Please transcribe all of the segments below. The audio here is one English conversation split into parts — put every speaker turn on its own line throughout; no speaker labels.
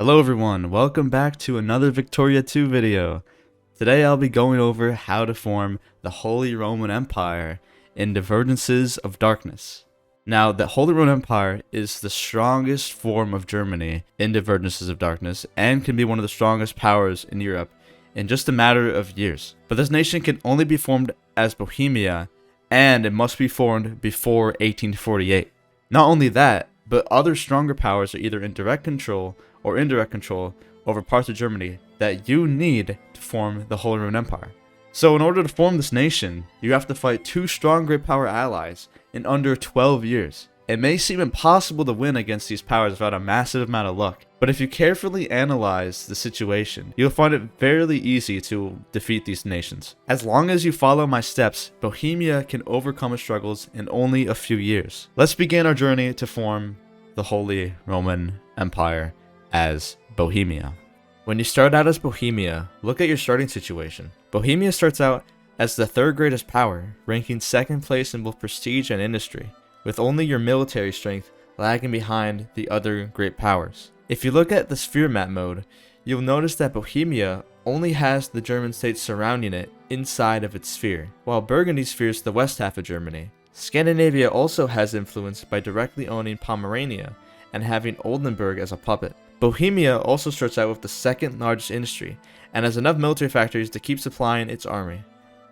Hello everyone, welcome back to another Victoria 2 video. Today I'll be going over how to form the Holy Roman Empire in Divergences of Darkness. Now, the Holy Roman Empire is the strongest form of Germany in Divergences of Darkness and can be one of the strongest powers in Europe in just a matter of years. But this nation can only be formed as Bohemia, and it must be formed before 1848. Not only that, but other stronger powers are either in direct control or indirect control over parts of Germany that you need to form the Holy Roman Empire. So in order to form this nation, you have to fight two strong great power allies in under 12 years. It may seem impossible to win against these powers without a massive amount of luck, but if you carefully analyze the situation, you'll find it fairly easy to defeat these nations. As long as you follow my steps, Bohemia can overcome its struggles in only a few years. Let's begin our journey to form the Holy Roman Empire as Bohemia. When you start out as Bohemia, look at your starting situation. Bohemia starts out as the third greatest power, ranking second place in both prestige and industry, with only your military strength lagging behind the other great powers. If you look at the sphere map mode, you'll notice that Bohemia only has the German states surrounding it inside of its sphere, while Burgundy spheres the west half of Germany. Scandinavia also has influence by directly owning Pomerania and having Oldenburg as a puppet. Bohemia also starts out with the second largest industry and has enough military factories to keep supplying its army.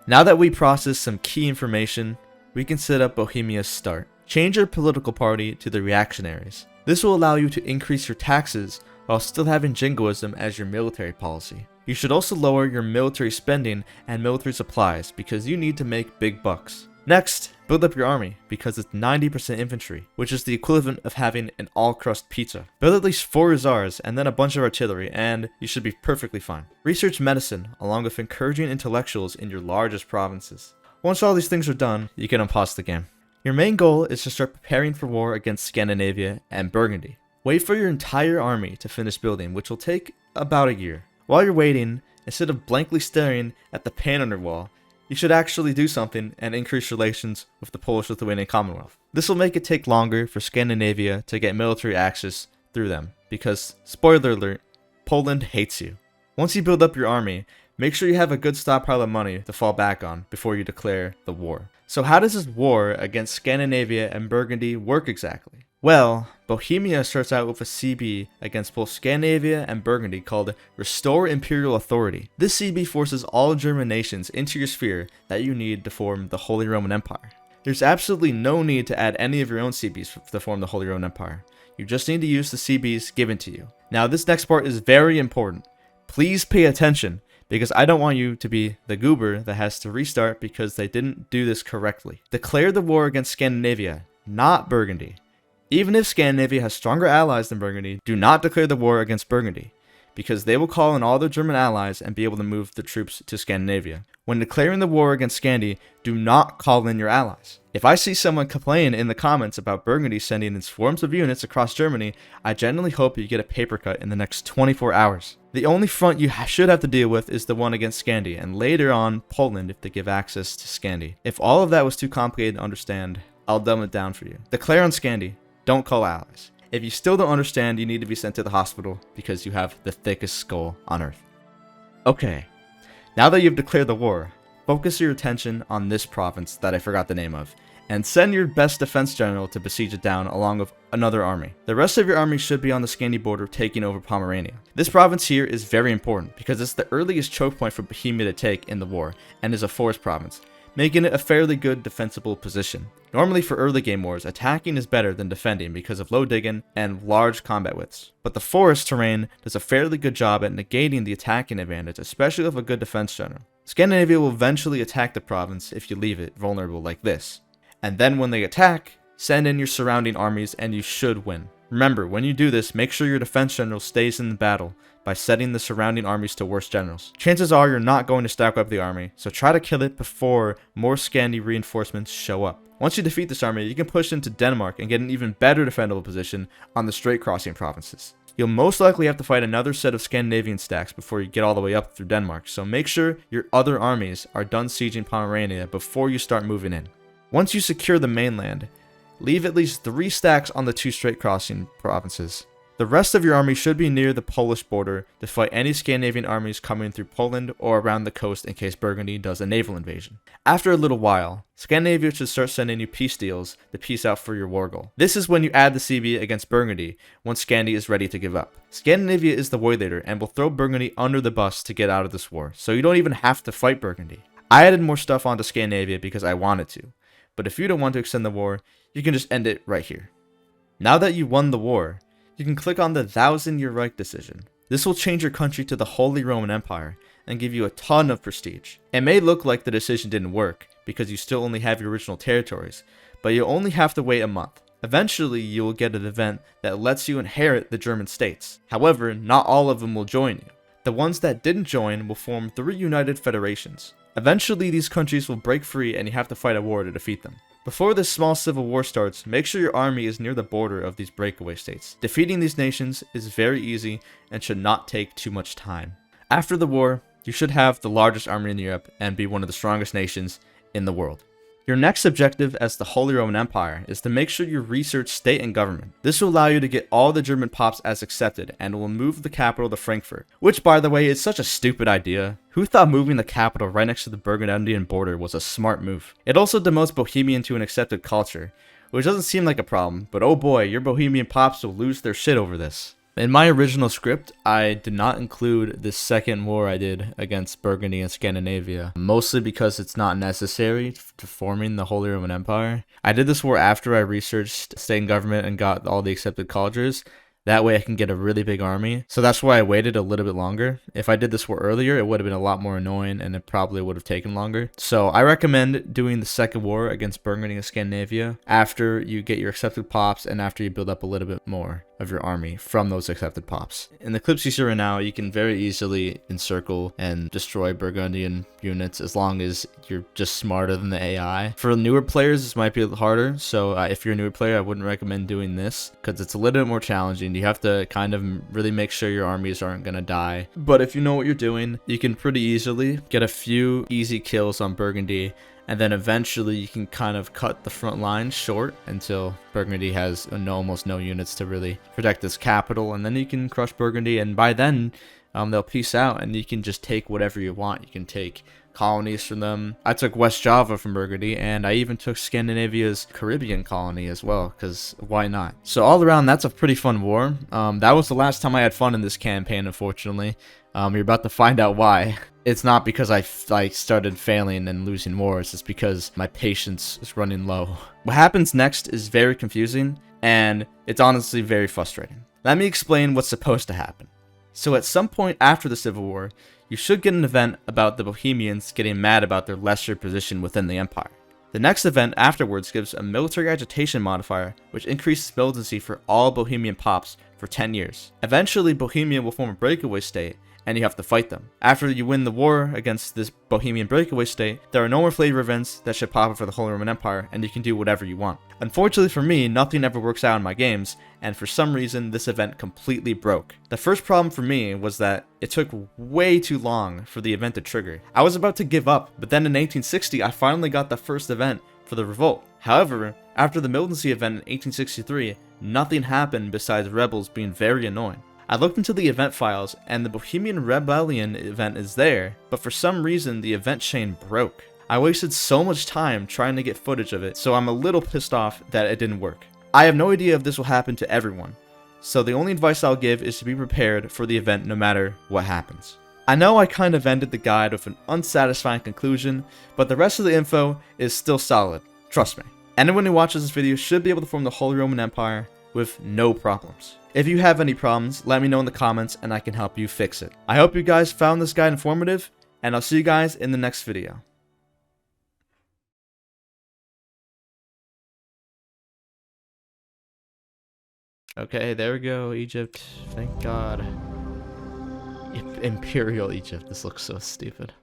Now that we process some key information, we can set up Bohemia's start. Change your political party to the reactionaries. This will allow you to increase your taxes while still having jingoism as your military policy. You should also lower your military spending and military supplies because you need to make big bucks. Next, build up your army because it's 90% infantry, which is the equivalent of having an all-crust pizza. Build at least 4 hussars and then a bunch of artillery and you should be perfectly fine. Research medicine along with encouraging intellectuals in your largest provinces. Once all these things are done, you can unpause the game. Your main goal is to start preparing for war against Scandinavia and Burgundy. Wait for your entire army to finish building, which will take about a year. While you're waiting, instead of blankly staring at the pan on your wall, you should actually do something and increase relations with the Polish-Lithuanian Commonwealth. This will make it take longer for Scandinavia to get military access through them, because, spoiler alert, Poland hates you. Once you build up your army, make sure you have a good stockpile of money to fall back on before you declare the war. So how does this war against Scandinavia and Burgundy work exactly? Well, Bohemia starts out with a CB against both Scandinavia and Burgundy called War of Imperial Authority. This CB forces all German nations into your sphere that you need to form the Holy Roman Empire. There's absolutely no need to add any of your own CBs to form the Holy Roman Empire. You just need to use the CBs given to you. Now this next part is very important. Please pay attention, because I don't want you to be the goober that has to restart because they didn't do this correctly. Declare the war against Scandinavia, not Burgundy. Even if Scandinavia has stronger allies than Burgundy, do not declare the war against Burgundy, because they will call in all their German allies and be able to move the troops to Scandinavia. When declaring the war against Scandi, do not call in your allies. If I see someone complain in the comments about Burgundy sending in swarms of units across Germany, I genuinely hope you get a paper cut in the next 24 hours. The only front you should have to deal with is the one against Scandi, and later on Poland if they give access to Scandi. If all of that was too complicated to understand, I'll dumb it down for you. Declare on Scandi. Don't call allies. If you still don't understand, you need to be sent to the hospital because you have the thickest skull on earth. Okay, now that you've declared the war, focus your attention on this province that I forgot the name of, and send your best defense general to besiege it down along with another army. The rest of your army should be on the Scandi border taking over Pomerania. This province here is very important because it's the earliest choke point for Bohemia to take in the war and is a forest province, making it a fairly good defensible position. Normally for early game wars, attacking is better than defending because of low digging and large combat widths. But the forest terrain does a fairly good job at negating the attacking advantage, especially with a good defense general. Scandinavia will eventually attack the province if you leave it vulnerable like this. And then when they attack, send in your surrounding armies and you should win. Remember, when you do this, make sure your defense general stays in the battle by setting the surrounding armies to worse generals. Chances are you're not going to stack up the army, so try to kill it before more Scandi reinforcements show up. Once you defeat this army, you can push into Denmark and get an even better defendable position on the straight crossing provinces. You'll most likely have to fight another set of Scandinavian stacks before you get all the way up through Denmark, so make sure your other armies are done sieging Pomerania before you start moving in. Once you secure the mainland, leave at least 3 stacks on the 2 straight crossing provinces. The The rest of your army should be near the Polish border to fight any Scandinavian armies coming through Poland or around the coast in case Burgundy does a naval invasion. After a little while, Scandinavia should start sending you peace deals to peace out for your war goal. This is when you add the CB against Burgundy once Scandi is ready to give up. Scandinavia is the war leader and will throw Burgundy under the bus to get out of this war, so you don't even have to fight Burgundy. I added more stuff onto Scandinavia because I wanted to, but if you don't want to extend the war, you can just end it right here. Now that you won the war, you can click on the 1000-Year Reich decision. This will change your country to the Holy Roman Empire and give you a ton of prestige. It may look like the decision didn't work because you still only have your original territories, but you'll only have to wait a month. Eventually, you will get an event that lets you inherit the German states. However, not all of them will join you. The ones that didn't join will form 3 united federations. Eventually, these countries will break free and you have to fight a war to defeat them. Before this small civil war starts, make sure your army is near the border of these breakaway states. Defeating these nations is very easy and should not take too much time. After the war, you should have the largest army in Europe and be one of the strongest nations in the world. Your next objective as the Holy Roman Empire is to make sure you research state and government. This will allow you to get all the German pops as accepted and will move the capital to Frankfurt, which by the way is such a stupid idea. Who thought moving the capital right next to the Burgundian border was a smart move? It also demotes Bohemian to an accepted culture, which doesn't seem like a problem, but oh boy, your Bohemian pops will lose their shit over this. In my original script, I did not include this second war I did against Burgundy and Scandinavia, mostly because it's not necessary to forming the Holy Roman Empire. I did this war after I researched state and government and got all the accepted cultures. That way I can get a really big army. So that's why I waited a little bit longer. If I did this war earlier, it would have been a lot more annoying and it probably would have taken longer. So I recommend doing the second war against Burgundy and Scandinavia after you get your accepted pops and after you build up a little bit more of your army from those accepted pops. In the clips you see right now, you can very easily encircle and destroy Burgundian units as long as you're just smarter than the AI. For newer players, this might be a little harder. So if you're a newer player, I wouldn't recommend doing this because it's a little bit more challenging. You have to kind of really make sure your armies aren't going to die. But if you know what you're doing, you can pretty easily get a few easy kills on Burgundy. And then eventually you can kind of cut the front line short until Burgundy has almost no units to really protect its capital. And then you can crush Burgundy. And by then, they'll peace out and you can just take whatever you want. You can take colonies from them. I took West Java from Burgundy, and I even took Scandinavia's Caribbean colony as well, because why not? So all around, that's a pretty fun war. That was the last time I had fun in this campaign, unfortunately. You're about to find out why. It's not because I started failing and losing wars, it's because my patience is running low. What happens next is very confusing, and it's honestly very frustrating. Let me explain what's supposed to happen. So at some point after the Civil War, you should get an event about the Bohemians getting mad about their lesser position within the empire. The next event afterwards gives a military agitation modifier, which increases militancy for all Bohemian pops for 10 years. Eventually, Bohemia will form a breakaway state, and you have to fight them. After you win the war against this Bohemian breakaway state, there are no more flavor events that should pop up for the Holy Roman Empire, and you can do whatever you want. Unfortunately for me, nothing ever works out in my games, and for some reason, this event completely broke. The first problem for me was that it took way too long for the event to trigger. I was about to give up, but then in 1860, I finally got the first event for the revolt. However, after the militancy event in 1863, nothing happened besides rebels being very annoying. I looked into the event files, and the Bohemian Rebellion event is there, but for some reason the event chain broke. I wasted so much time trying to get footage of it, so I'm a little pissed off that it didn't work. I have no idea if this will happen to everyone, so the only advice I'll give is to be prepared for the event no matter what happens. I know I kind of ended the guide with an unsatisfying conclusion, but the rest of the info is still solid, trust me. Anyone who watches this video should be able to form the Holy Roman Empire with no problems. If you have any problems, let me know in the comments and I can help you fix it. I hope you guys found this guide informative, and I'll see you guys in the next video. Okay, there we go, Egypt. Thank God. Imperial Egypt. This looks so stupid.